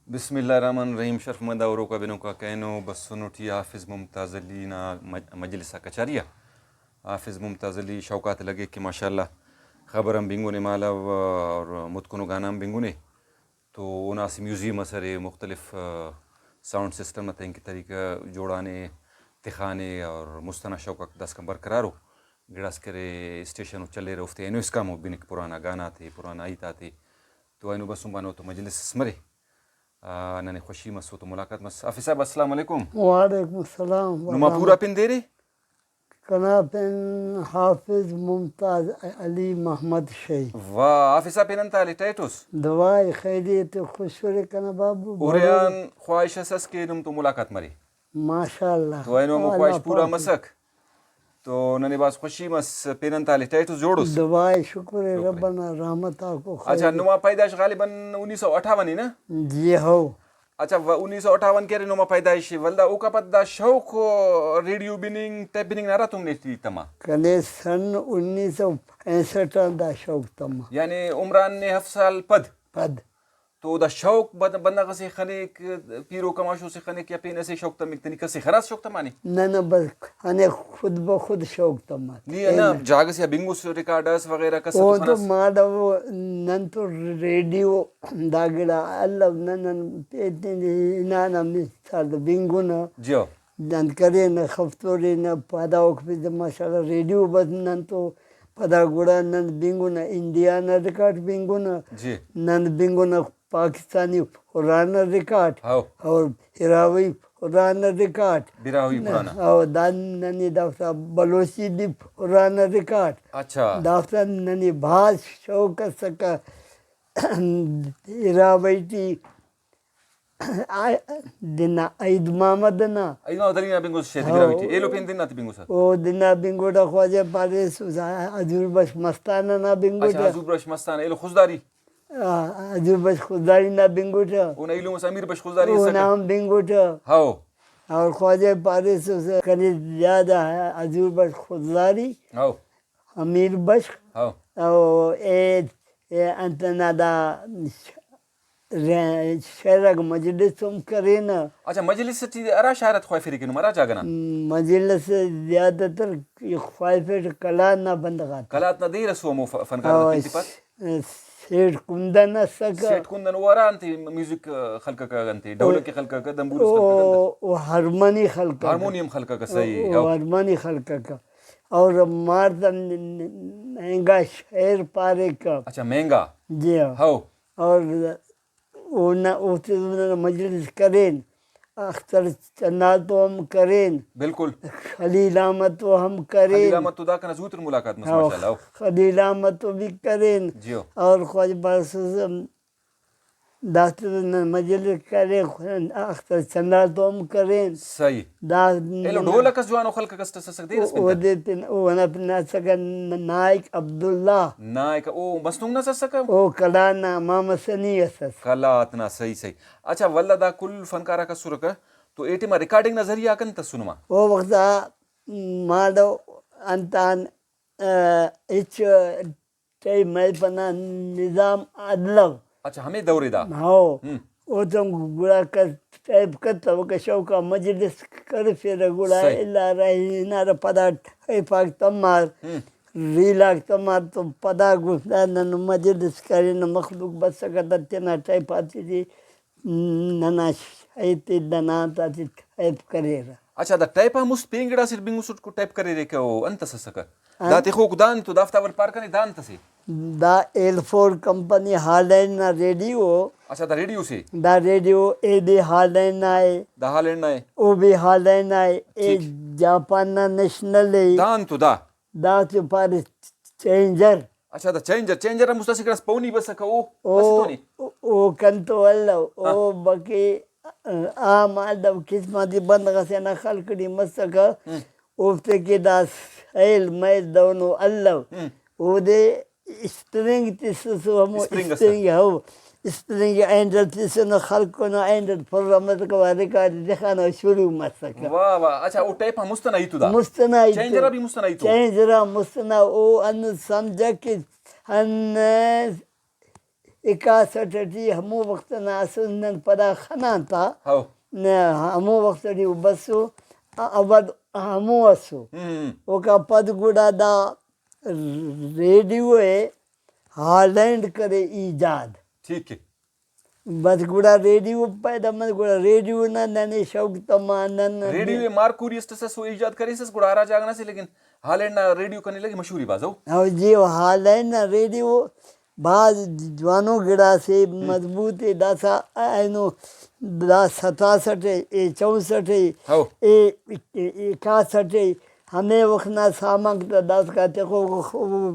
بسم الله الرحمن الرحیم. شرف مند اورو کا بنو کا کینو بس سنوٹی حافظ ممتاز علی نا مجلس کچاریا حافظ ممتاز علی شوکات لگے کہ ماشاءاللہ خبرم بنگونے مالا اور متکنو گانام بنگونے تو اناس میوزیم اثر مختلف ساؤنڈ سسٹم تھیں کی طریقہ جوڑانے تخانے اور مستنا شوق دس کا برقرارو گڑاس کرے اسٹیشن چلے رفتے اینو اس کامو بنک پرانا گانا تھے پرانا آئیتا تھے تو اینو بس بانو تو مجلس اسمرے ننے خوشی مسو تو ملاقات مس. حافظ صاحب السلام علیکم. وعلیکم السلام. نما پورا پن دے رے کنا پن حافظ ممتاز علی محمد شیخ. واہ حافظ صاحب پن انتا ٹائٹوس دوائی خیریت خوشوری کنا بابو اوریان خواہش اسس کے نم تو ملاقات مری ماشاء اللہ. تو اینو مو خواہش پورا مسک تو ننے باس خوشی مس پن انتا ٹائٹوس جوڑوس. دوائی شکر ربنا رحمت کو. اچھا نما پیدائش غالباً 1958 نا؟ جی ہو. اچھا 1958 کے نما پیدائش ولدا او کا پتہ شوق ریڈیو بننگ ٹیپ بننگ نارا تم نے تھی تما کنے سن 1965 دا شوق تما یعنی عمران نے 7 سال پد تو دا شوق بندہ کسی خنیک پیرو کماشو سے خنیک یا پین ایسے شوق تم اکتنی کسی خراس شوق تمانی نہ بس ہنے خود بخود شوق تما نہیں نا جاگ سے بنگوس ریکارڈرز وغیرہ کس او تو تو خناس مادو نن تو ریڈیو داگڑا اللہ نن پیتنی نانا مثال بنگونا جیو نن کرے نہ خفتوری نہ پادا اوکپی ماشاءاللہ ریڈیو بس نن تو پدا گڑا نن بنگونا انڈیا نہ ریکارڈ بنگونا جی نن بنگونا پاکستانی پرانا ریکارڈ ہاو اور ہراوی پرانا ریکارڈ بیرا ہوئی پرانا اور دان ننی دافتا بلوچی بھی پرانا ریکارڈ اچھا دافتا ننی بھاش شوق سکا ہراویٹی دنا عید محمد نا اینا دلینا بنگوس شیط بیرا ہوئی تھی ایلو پین دن ناتی بنگوسا او دنا بنگوڑا خواجہ پاریس حضور بش مستانہ نا اچھا بنگوڑا حضور برش مستان ایلو خوزداری حضور بش خودداری نا بنگوڑا اونا ایلو مس امیر بش خوزداری او سکا نام بنگوڑا ہاو اور خواجہ پاریس سے کنی زیادہ ہے حضور بش خودداری ہاو امیر بش ہاو او انتنا دا شرک مجلس ہم کرے نا اچھا مجلس سے ارا شہرت خواہ فری کنو مرا جاگنا مجلس زیادہ تر خواہش کلا نہ بندگات کلات نہ دی رسو مو فنکار پیتی پات سیٹ کندن سکا سیٹ کندن واران تھی میوزک خلقہ کا گنتی ڈولک کی خلقہ کا دمبورس خلقہ کا او ہارمونی خلقہ ہارمونیم خلقہ کا صحیح او ہارمونی خلقہ کا اور مارتا مہنگا شعر پارے کا. اچھا مہنگا جی ہاں. ہاو اور مجلس کریں اختر چنال تو ہم کریں بالکل خلیل احمد تو ہم کریں خلیل احمد تو دا کنا زوتر ملاقات مس ماشاءاللہ خلیل احمد تو بھی کریں جیو اور خواجہ پاس داستر مجلس کریں اختر چنال تو ہم کریں صحیح ایلو ڈولکس جوانو خلقہ کس سک دے رس او پنتا دیتن او اپنا سکا نائک عبداللہ نائک او مسنونگ نہ سکا او کلانا ماما سنی اسس کلاتنا صحیح صحیح. اچھا واللہ دا کل فنکارہ کا سرکہ تو ایٹی ما ریکارڈنگ نہ ذریعہ کن تسنما او وقتا مادو انتان اچ ٹی میں پنا نظام عدلو اچھا ہمیں دوری دا ہاو او تم گڑا کر ٹیپ کرتا وکا شوکا مجلس کر پھر گڑا اللہ رہی نارا پدا ٹیپاک تمار ریلاک تمار تو پدا گھسنا نن مجلس کریں مخلوق بس سکتا تینا ٹیپ آتی تھی ننا شایتی دناتا تھی ٹیپ کرے رہا. اچھا دا ٹیپا مس پینگڑا سر بنگو سٹ کو ٹیپ کرے رے کہ او انت سکا دا تی خوک دان تو دافتا ور پار کرنے دان تسی دا ایل فور کمپنی ہالینڈ نا ریڈیو. اچھا دا ریڈیو سے دا ریڈیو اے بھی ہالینڈ آئے دا ہالینڈ نائے او بھی ہالینڈ آئے اے جاپان نا نیشنل ہے دان تو دا دا تو پار چینجر. اچھا دا چینجر مستسی کرس پونی بس سکا او بس تو نہیں او کنتو اللہ او بکی آم آدم قسمتی بندگا سے نا خلقی مسکا او تکی دا سیل میل دونو اللہ او دے اسپرنگ تیسو ہمو اسپرنگ ہو اسپرنگ اینڈر تیسو نا خلقو نا اینڈر پرامت کا ریکارڈ دکھانا شروع مسکا. واہ واہ. اچھا او ٹیپا مستنائی تو دا مستنائی چینجرہ بھی مستنائی تو چینجرہ مستنا او ان سمجھا کہ ان 61 ہمو وقت ناسن پدا خنا تھا ہاؤ ہمو وقت بسو اود ہمو اسو اوکا پد گڑا دا ریڈیو ہے ہالینڈ کرے ایجاد ٹھیک ہے بس گڑا ریڈیو پیدا من گڑا ریڈیو نہ ننے شوق تما نن ریڈیو مارکوریس تسا سو ایجاد کری سس گڑا آرا جاگنا سے لیکن ہالینڈ نا ریڈیو کرنے لگی مشہوری بازو اور جی ہالینڈ نہ ریڈیو بعض جوانوں گڑا سے مضبوط داسا اینو دا 67 64 ہاؤ 61 ہمیں وقنا سامنگ داس کا تکو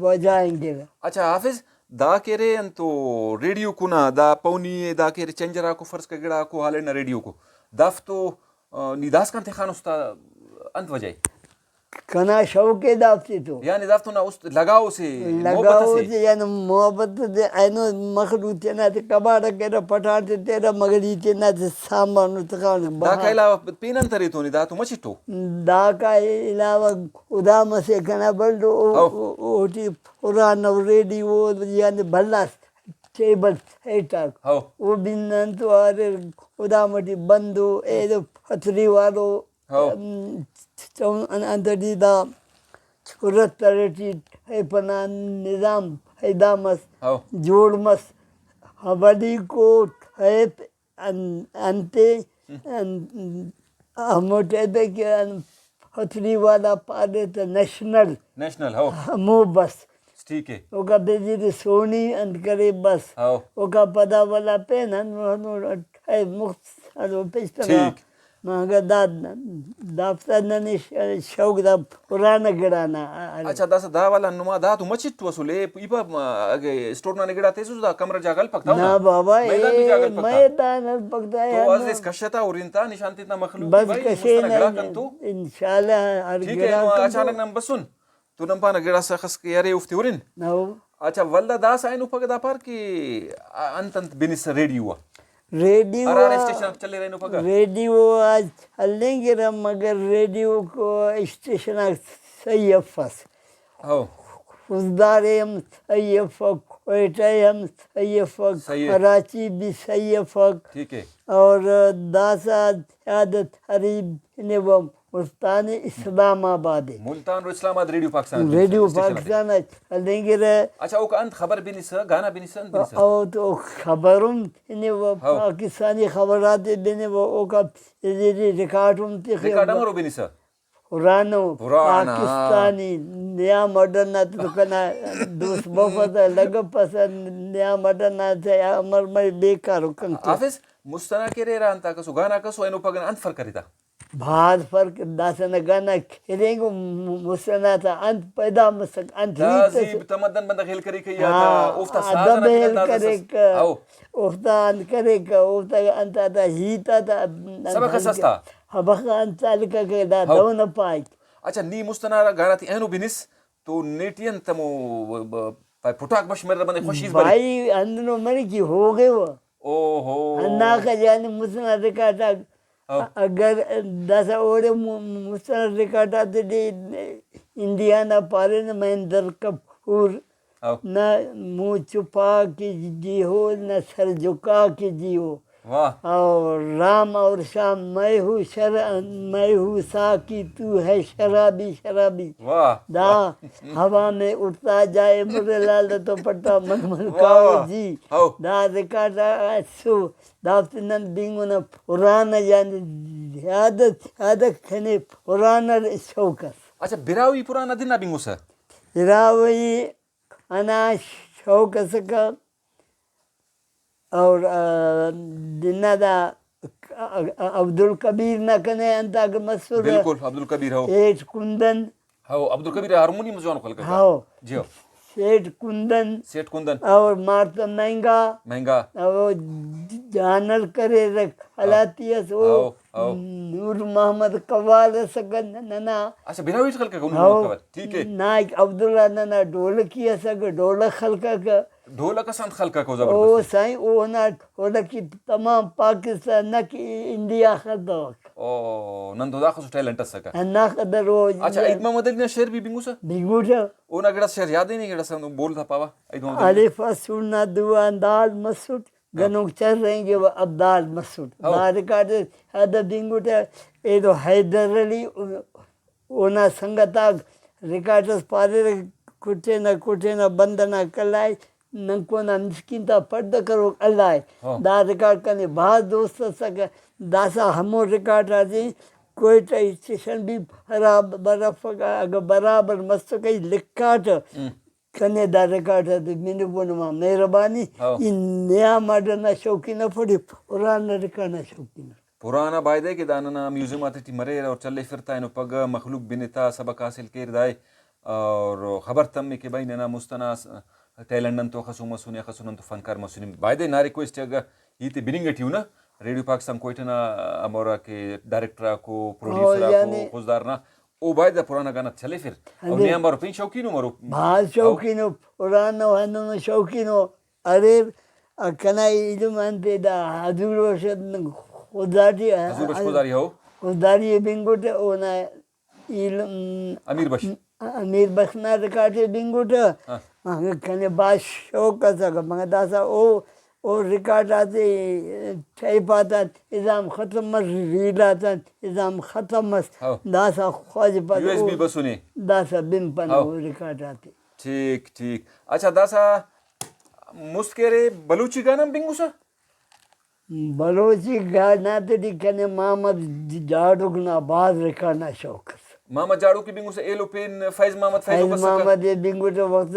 بجائیں گے. اچھا حافظ دا کیرے انتو ریڈیو کو نا دا پونی دا کیرے چنجرا کو فرض کا گڑا کو ہالینڈ نا ریڈیو کو داف تو نیداس کانتے خان استا انت وجہ کنا شوق دافتی تو یعنی داف تو نا اس لگاؤ سے لگاؤ سے یعنی محبت دے اینو مخلوط نا تے کباڑا کیرا پٹھان تے تیرا مگری تے نا تے سامان تکان دا کا علاوہ پینن تری تو نی دا تو مچٹو دا کا علاوہ خدا مسے کنا بلڈو اوٹی قرآن ریڈیو یعنی بھلا ٹیبل ایٹاک وہ بینن تو آرے خدا مٹی بندو اے دو پتری والو انتری دا چھرت ترٹی ہے پنا نظام ہے دامس جوڑ مس حبلی کو ہے انتے ہموٹے دے کہ پتری والا پارے تو نیشنل ہمو بس ٹھیک ہے اوکا بیجی سونی انت کرے بس اوکا پدا والا پینن ہے مختصر پیشتنا مگر دافتر ننی شوق دا پرانا گڑانا. اچھا دا والا نما دا تو مچٹ وصولے ایپا اسٹور نا نگڑا تیسو دا کمرہ جاگل پکتا نا بابا میدان پکتا ہے تو ازیس کشتا اور انتا نشانتی اتنا مخلوق بس کشے نا انشاءاللہ ہر گڑا کنتو اچانک نم بسن تو نم پانا گڑا سخص کے یارے افتی ورن اچھا والدہ دا سائنو پک دا پار کی انت بینس ریڈیو ریڈیو آج ہلیں گے رہا مگر ریڈیو کو اسٹیشن صحیح افس خزدارے ہم صحیح افق کوئٹہ ہم صحیح افق کراچی بھی صحیح افق اور داسا عادت حریب انہیں ملتان اسلام آباد ملتان اور اسلام آباد ریڈیو پاکستان لیں گے رہے. اچھا اوکا انت خبر بھی نہیں گانا بھی نہیں او تو خبرم انہیں وہ پاکستانی خبرات دینے وہ اوکا ریکارڈم ریکارڈم بھی نہیں پرانو پاکستانی نیا ماڈرن تو کنا دوست بفت لگا پسند نیا ماڈرن تھے امر میں بیکار کن حافظ مستنا کے رے رہا انتا کسو گانا کسو اینو پاگن انت فرق کریتا بہت فرق داسنا گانا کھیلیں گو مستنا تھا انت پیدا مسک انت تہذیب تمدن بندہ خیل کری کئی آتا اوفتا سازنا خیل کرے کا اوفتا انت کرے کا اوفتا انتا تھا ہیتا تھا سبق سستا حبقا انتا لکا کہ دا دون پائک. اچھا نی مستنا گانا تھی اینو بینس تو نیٹین تمو پھٹاک بش میرے بندے خوشیز بری بھائی اندنو منی کی ہو گئے وہ انا کا جانے مستنا رکاتا اگر داسا اوڑے مستنا رکاتا تھی انڈیا نا پارے نا مہندر کپور نہ منہ چھپا کے جی ہو نہ سر جھکا کے جی ہو اور رام اور شام میں ہوں ساکی تو ہے شرابی دا ہوا میں اٹھتا جائے مرے لال تو پٹا من کاؤ جی دا ریکارڈا سو دافتنن بینگونا پرانا یعنی عادت کھنے پرانا شوکس. اچھا براوی پرانا دن بینگو سا براوی انا شوکس کا اور دنہ دا عبدالکبیر نہ کنے انتا کہ مسور بالکل عبدالکبیر ہو سیٹ کندن عبدالکبیر ہارمونی مجھوانو خلق ہاو جی ہو سیٹ کندن اور مارتا مہنگا اور جانر کرے رکھ حالاتیس او نور محمد قوال سکن ننا اچھا براوی خلق کا نور محمد قوال ٹھیک ہے نائک عبداللہ ننا ڈولکی سک ڈولک خلقہ کا ڈھولک سانت خلقہ کو زبردست او سائیں او نا ڈولکی تمام پاکستان نہ کہ انڈیا خلقہ او نن تو داخل ٹیلنٹ سکا انا قدر وہ اچھا عید محمد علی شعر بھی بنگوسا بگوٹا اونا گڑا شعر یاد ہی نہیں گڑا سن بول تھا پاوا عید محمد علی الف سننا دوان دال مسوٹ گنوک چل رہیں گے وہ عبدال مسوٹ دار کاٹ هذا بنگوٹا ایدو حیدر علی اونا سنگتاگ ریکارڈس پارے کٹے نہ بندنا کلائی ننکونا مسکین تا پرد کرو اللہ دا ریکارڈ کرنے بعض دوست سکا داسا ہمو ریکارڈ آجی کوئٹہ اسٹیشن بھی اگر برابر مستقی لکھاٹ کنے دا ریکارڈ آجی میں بولنا مہربانی یہ نیا ماڈرن شوقین پڑی پرانا ریکارڈ شوقین پرانا بائدے کہ داننا میوزیم آتے تھی مرے اور چلے پھرتا ہے نو پگ مخلوق بنتا سبق حاصل کر دائے اور خبر تم کہ بھائی ننا مستنا ٹیلنڈن تو خسو مسونی خسونن تو فنکار مسونی بائدے نا ریکویسٹ اگر یہ تے بننگٹیو نا ریڈیو پاکستان کوئٹنا امورا کے ڈائریکٹر کو پروڈیوسر کو خزدارنا او بائدہ پرانا گانا چلے پھر اور نیا مارو پین شوقینو مارو بہت شوقینو پرانا ہنو شوقینو ارے کنائی علم انتے دا حضور رشد خداری حضور رشد خداری ہو خداری بنگوٹ اونا علم امیر بخنا ریکارڈ بنگوٹ کنے بعد شوق سکا مگر داسا او ریکارڈ آتے ٹائپ آتا نظام ختم مس ریل آتا نظام ختم مس داسا خواج پر یو ایس بی بسونے داسا بن پن ریکارڈ آتے ٹھیک ٹھیک اچھا داسا مسکرے بلوچی گانا بنگو سا بلوچی گانا تے کنے محمد جاڑوگنا بعض ریکارڈنا شوق محمد جاڑو کی بنگو سے ایلو پین فیض محمد فیض محمد بنگو تو وقت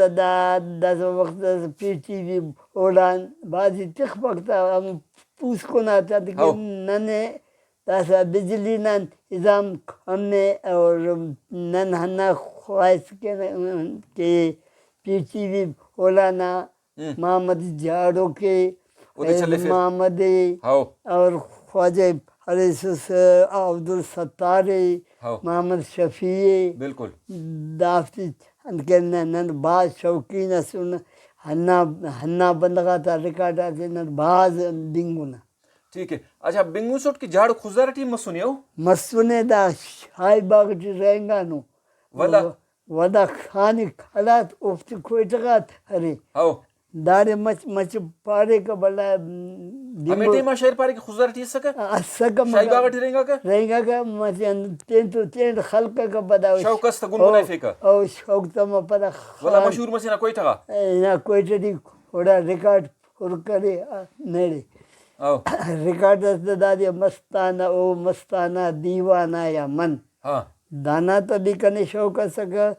دس وقت پی ٹی وی اولان بازی تخ وقتا ہم پوس کو نہ چاہتے کہ ننے داسا بجلی نن نظام ہم نے اور نن ہننا خواہش کے پی ٹی وی اولانا محمد جاڑو کے محمد اور خواجہ حریص عبد الستار محمد شفیع بالکل دافتی نن بعض شوقین سن ہنا بندگا تا ریکارڈ آتے نن بعض بنگونا ٹھیک ہے اچھا بنگو سوٹ کی جھاڑ خزارٹی مسونی ہو مسونے دا شاہی باغٹی رہنگا نو ودا خانی خلات افتی کوئٹگات ارے دارے مچ پارے کا بلا ہمیں ٹیمہ شہر پارے کی خزارٹی سکا شاہی باغٹی رہنگا کا مچن تین خلق کا بدا شوکس تا گنگنائی فیکا او شوک تما پدا ولا مشہور مسینا کوئی تھا نا کوئی دی تھوڑا ریکارڈ اور کرے نیڑے ریکارڈ دادی مستانہ او مستانہ دیوانہ یا من دانا تو بھی کنے شوق سکا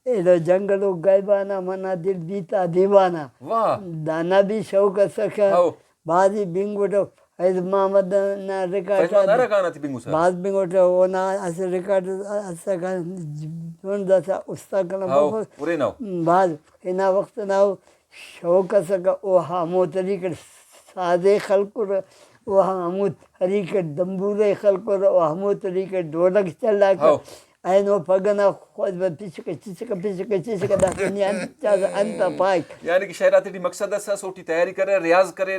ایدو جنگلو گائبانا منا دل بیتا دیوانا دانا بھی شوق سکا بعضی بنگوٹو ایز محمد نا ریکارڈ بعض بنگوٹو اونا اس ریکارڈ سکا جون داسا استا کنا بعض اینا وقت ناو شوق سکا او ہمو طریقے سادے خلق وہ ہمو طریقے دمبورے خلق و ہمو طریقے ڈولک چلا کر اینو پگنا خود پیچھے داخلنی انتا پاک یعنی کہ شہرات دی مقصد ہے سوٹی تیاری کرے ریاض کرے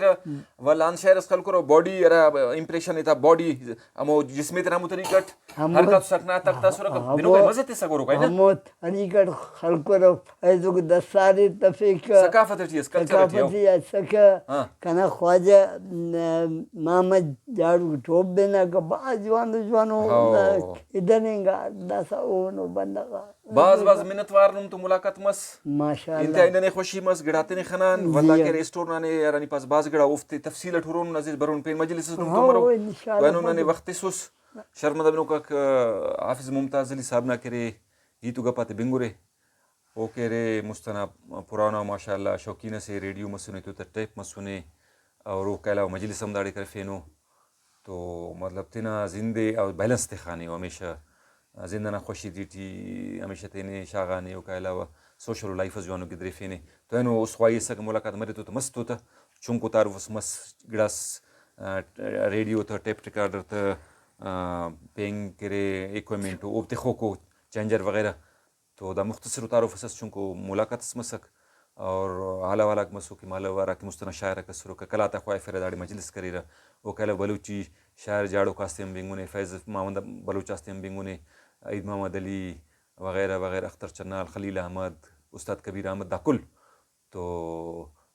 ولان شہر اس خلق رو باڈی امپریشن تھا باڈی ہمو جسمی طرح ہمو طریقٹ حرکت سکنا تکتا سرک بنو کے مزے تے سکو رو کئی نا ہمو طریقٹ خلق رو ایزو دساری تفیق ثقافت چیز ثقافتی سکا کنا خواجہ محمد جاڑو ٹوب دینا کہ بعض جوانو ادھر نہیں گا داسا اونو بندگا بعض منتوار نم تو ملاقات مس ماشاءاللہ انتہائی ننے خوشی مس گڑاتے نے خنان واللہ کے ریسٹور نانے یارانی پاس باز گڑا افتے تفصیل ٹھورون نزیز برون پین مجلس نم تو مرو وینو ننے وقت سوس شرمدہ بنو کا حافظ ممتاز علی صاحب نا کرے ہی تو گپاتے بنگورے او کرے مستنا پرانا ماشاءاللہ شوقین سے ریڈیو مسونے تو ٹیپ مسونے اور وہ کہلا مجلس ہمداڑی کر فینو تو مطلب تینا زندے اور بیلنس تے خانے ہمیشہ زندنا خوشی دیتی ہمیشہ تینے شاغانے کا علاوہ سوشل لائف جوانو کی دریفینے تو اینو اس خواہی سک ملاقات مرے تو مست ہوتا چونکو تعارف مس گڑاس ریڈیو تھا ٹیپ ریکارڈر تھا پینگ کرے ایکویمنٹ اوبتے خوکو چینجر وغیرہ تو دا مختصر تعارف اساس چونکو ملاقات مسک اور حالا والا مسو کی مالا وارا کی مستنا شاعرہ کسرو کا کلاتا خواہ فرداڑی مجلس کریرا وہ کہلا بلوچی شاعر جاڑو کاستے ہم بینگونے، فیض محمد بلوچ آستے ہم بینگونے، عید محمد علی وغیرہ وغیرہ، اختر چنال، خلیل احمد، استاد کبیر احمد، دا کل تو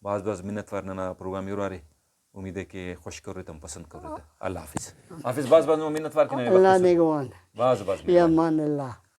بعض منت وار ننا پروگرام یورارے امید ہے کہ خوش کرو تم پسند کرو. اللہ حافظ. حافظ بعض منت وار کے اللہ نگوان بعض یا مان اللہ.